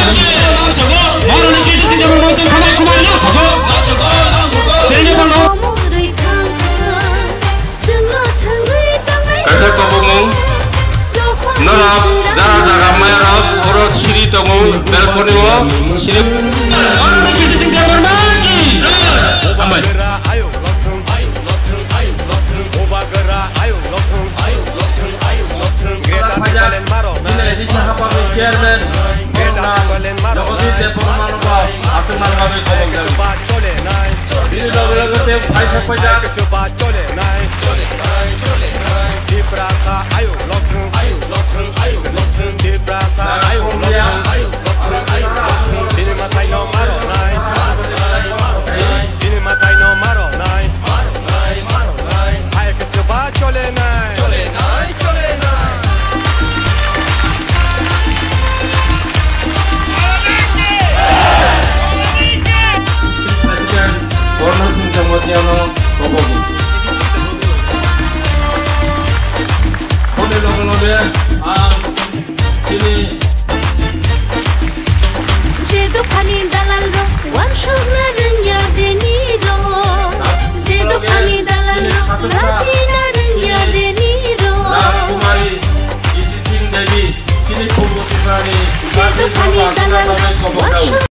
माननीय केटी सिंह मोहसिन खनाल कुमार नासको तेने बनो kata kabung narap dara dara mayarap oro siri tongo balkoni wo siri माननीय केटी सिंह बर्माकी amai Kone logo